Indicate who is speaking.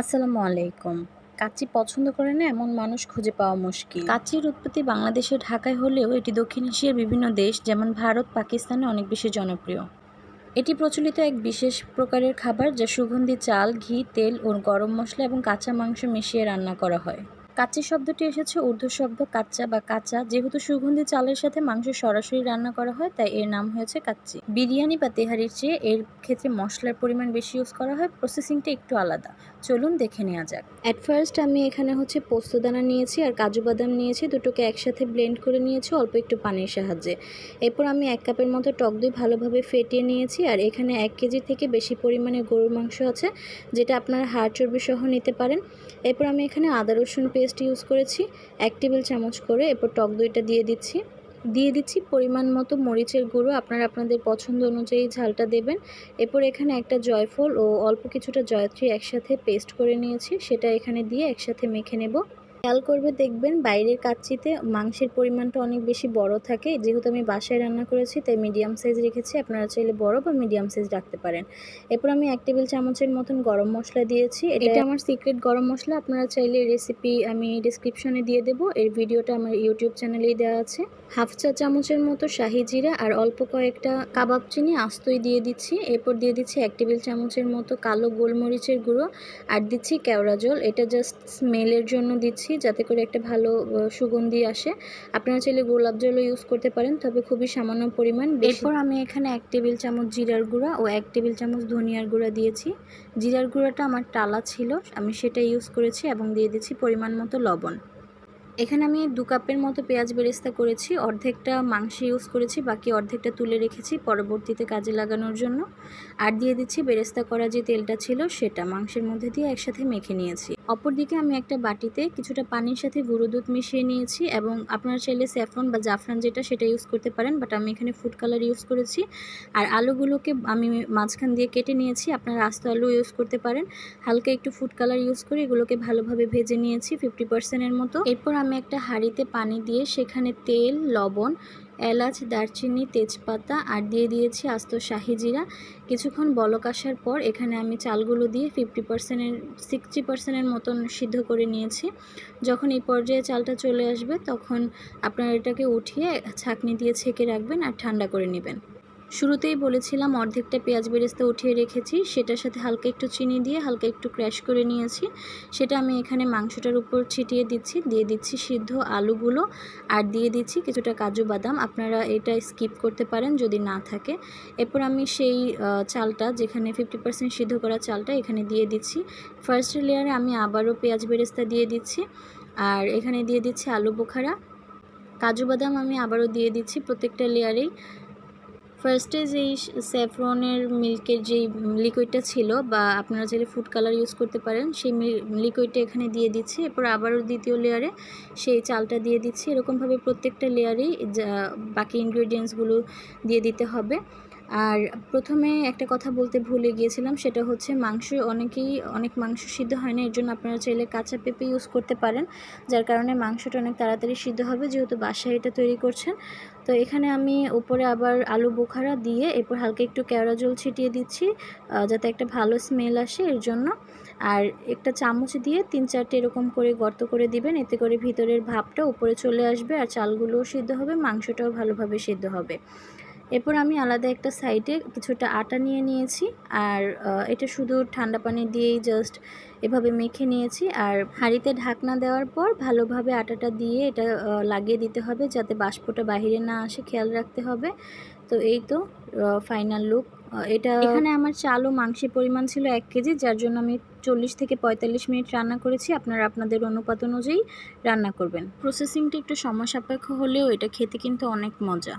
Speaker 1: আসসালামু আলাইকুম। কাচ্চি পছন্দ করে না এমন মানুষ খুঁজে পাওয়া মুশকিল। কাচ্চির উৎপত্তি বাংলাদেশের ঢাকায় হলেও এটি দক্ষিণ এশিয়ার বিভিন্ন দেশ যেমন ভারত, পাকিস্তানে অনেক বেশি জনপ্রিয়। এটি প্রচলিত এক বিশেষ প্রকারের খাবার যা সুগন্ধি চাল, ঘি, তেল ও গরম মশলা এবং কাঁচা মাংস মিশিয়ে রান্না করা হয়। কাচ্চি শব্দটি এসেছে উর্দু শব্দ কাচ্চা বা কাঁচা। যেহেতু সুগন্ধি চালের সাথে মাংস সরাসরি রান্না করা হয় তাই এর নাম হয়েছে কাচ্চি। বিরিয়ানি বা তেহারির চেয়ে এর ক্ষেত্রে মশলার পরিমাণ বেশি ইউজ করা হয়, প্রসেসিংটা একটু আলাদা। চলুন দেখে নেওয়া যাক। অ্যাট ফার্স্ট আমি এখানে পোস্তদানা নিয়েছি আর কাজু বাদাম নিয়েছি, দুটোকে একসাথে ব্লেন্ড করে নিয়েছি অল্প একটু পানির সাহায্যে। এরপর আমি 1 কাপের মতো টক দই ভালোভাবে ফেটিয়ে নিয়েছি। আর এখানে 1 কেজি থেকে বেশি পরিমাণে গরুর মাংস আছে, যেটা আপনারা হাড় চর্বি সহ নিতে পারেন। এরপর আমি এখানে আদা রসুন পেস্ট ইউজ করেছি 1 টেবিল চামচ করে। এরপর টক দইটা দিয়ে দিচ্ছি পরিমাণ মতো মরিচের গুঁড়ো, আপনারা আপনাদের পছন্দ অনুযায়ী ঝালটা দেবেন। এরপর এখানে একটা জয়ফল ও অল্প কিছুটা জয়ত্রী একসাথে পেস্ট করে নিয়েছি, সেটা এখানে দিয়ে একসাথে মেখে নেব। খেয়াল করবে দেখবেন বাইরের কাচ্চিতে মাংসের পরিমাণটা অনেক বেশি বড় থাকে। যেহেতু আমি বাসায় রান্না করেছি তাই মিডিয়াম সাইজ রেখেছি, আপনারা চাইলে বড় বা মিডিয়াম সাইজ রাখতে পারেন। এরপর আমি 1 টেবিল চামচের মতন গরম মশলা দিয়েছি। এটা আমার সিক্রেট গরম মশলা, আপনারা চাইলে রেসিপি আমি ডিসক্রিপশনে দিয়ে দেবো। এর ভিডিওটা আমার ইউটিউব চ্যানেলেই দেওয়া আছে। হাফ চা চামচের মতো শাহি জিরা আর অল্প কয়েকটা কাবাব চিনি আস্তই দিয়ে দিচ্ছি। এরপর দিয়ে দিচ্ছি 1 টেবিল চামচের মতো কালো গোলমরিচের গুঁড়ো আর দিচ্ছি কেওড়া জল। এটা জাস্ট স্মেলের জন্য দিচ্ছি, যাতে করে একটা ভালো সুগন্ধি আসে। আপনারা চাইলে গোলাপ জলও ইউজ করতে পারেন, তবে খুবই সামান্য পরিমাণ। এরপর আমি এখানে 1 টেবিল চামচ জিরার গুঁড়া ও 1 টেবিল চামচ ধনিয়ার গুঁড়া দিয়েছি। জিরার গুঁড়াটা আমার টালা ছিল, আমি সেটা ইউজ করেছি এবং দিয়ে দিচ্ছি পরিমাণ মতো লবণ। এখানে আমি 2 কাপের মতো পেঁয়াজ বেরেস্তা করেছি, অর্ধেকটা মাংসে ইউজ করেছি, বাকি অর্ধেকটা তুলে রেখেছি পরবর্তীতে কাজে লাগানোর জন্য। আর দিয়ে দিচ্ছি বেরেস্তা করা যে তেলটা ছিল সেটা মাংসের মধ্যে দিয়ে একসাথে মেখে নিয়েছি। অপরদিকে আমি একটা বাটিতে কিছুটা পানির সাথে গুঁড়ো দুধ মিশিয়ে নিয়েছি এবং আপনারা চাইলে স্যাফরন বা জাফরান যেটা সেটা ইউজ করতে পারেন, বাট আমি এখানে ফুড কালার ইউজ করেছি। আর আলুগুলোকে আমি মাঝখান দিয়ে কেটে নিয়েছি, আপনারা আস্ত আলু ইউজ করতে পারেন। হালকা একটু ফুড কালার ইউজ করে এগুলোকে ভালোভাবে ভেজে নিয়েছি 50%-এর মতো। এরপর আমি একটা হাঁড়িতে পানি দিয়ে সেখানে তেল, লবণ, এলাচ, দারচিনি, তেজপাতা আর দিয়ে দিয়েছি আস্ত শাহি জিরা। কিছুক্ষণ বলক আসার পর এখানে আমি চালগুলো দিয়ে 60%-এর মতন সিদ্ধ করে নিয়েছি। যখন এই পর্যায়ে চালটা চলে আসবে তখন আপনারা এটাকে উঠিয়ে ছাঁকনি দিয়ে ছেঁকে রাখবেন আর ঠান্ডা করে নেবেন। শুরুতেই বলেছিলাম অর্ধেকটা পেঁয়াজ বেরেস্তা উঠিয়ে রেখেছি, সেটার সাথে হালকা একটু চিনি দিয়ে হালকা একটু ক্র্যাশ করে নিয়েছি। সেটা আমি এখানে মাংসটার উপর ছিটিয়ে দিয়ে দিচ্ছি সিদ্ধ আলুগুলো আর দিয়ে দিচ্ছি কিছুটা কাজু বাদাম। আপনারা এটা স্কিপ করতে পারেন যদি না থাকে। এরপর আমি সেই চালটা, যেখানে 50% সিদ্ধ করা চালটা এখানে দিয়ে দিচ্ছি। ফার্স্ট লেয়ারে আমি আবারও পেঁয়াজ বেরেস্তা দিয়ে দিচ্ছি আর এখানে দিয়ে দিচ্ছি আলু বোখারা। কাজু বাদাম আমি আবারও দিয়ে দিচ্ছি প্রত্যেকটা লেয়ারেই। ফার্স্টে যেই স্যাফরনের মিল্কের যেই লিকুইডটা ছিল, বা আপনারা চাইলে ফুড কালার ইউজ করতে পারেন, সেই লিকুইডটা এখানে দিয়ে দিচ্ছি। এরপর আবারও দ্বিতীয় লেয়ারে সেই চালটা দিয়ে দিচ্ছি। এরকমভাবে প্রত্যেকটা লেয়ারেই বাকি ইনগ্রেডিয়েন্টসগুলো দিয়ে দিতে হবে। আর প্রথমে একটা কথা বলতে ভুলে গিয়েছিলাম, সেটা হচ্ছে অনেক মাংস সিদ্ধ হয় না, এর জন্য আপনারা চাইলে কাঁচা পেঁপে ইউজ করতে পারেন, যার কারণে মাংসটা অনেক তাড়াতাড়ি সিদ্ধ হবে, যেহেতু বাসায় এটা তৈরি করছেন। তো এখানে আমি উপরে আবার আলু বোখারা দিয়ে এরপর হালকা একটু কেওড়া জল ছিটিয়ে দিচ্ছি, যাতে একটা ভালো স্মেল আসে এর জন্য। আর একটা চামচ দিয়ে 3-4টে এরকম করে গর্ত করে দিবেন, এতে করে ভিতরের ভাপটা উপরে চলে আসবে আর চালগুলোও সিদ্ধ হবে, মাংসটাও ভালোভাবে সিদ্ধ হবে। এরপর আমি আলাদা একটা সাইডে কিছুটা আটা নিয়ে নিয়েছি আর এটা শুধু ঠান্ডা পানি দিয়েই জাস্ট এভাবে মেখে নিয়েছি। আর হাঁড়িতে ঢাকনা দেওয়ার পর ভালোভাবে আটাটা দিয়ে এটা লাগিয়ে দিতে হবে, যাতে বাষ্পটা বাহিরে না আসে, খেয়াল রাখতে হবে। তো এই তো ফাইনাল লুক। এখানে আমার চাল ও মাংসের পরিমাণ ছিল 1 কেজি, যার জন্য আমি 40 থেকে 45 মিনিট রান্না করেছি। আপনারা আপনাদের অনুপাত অনুযায়ী রান্না করবেন। প্রসেসিংটা একটু সময় সাপেক্ষ হলেও এটা খেতে কিন্তু অনেক মজা।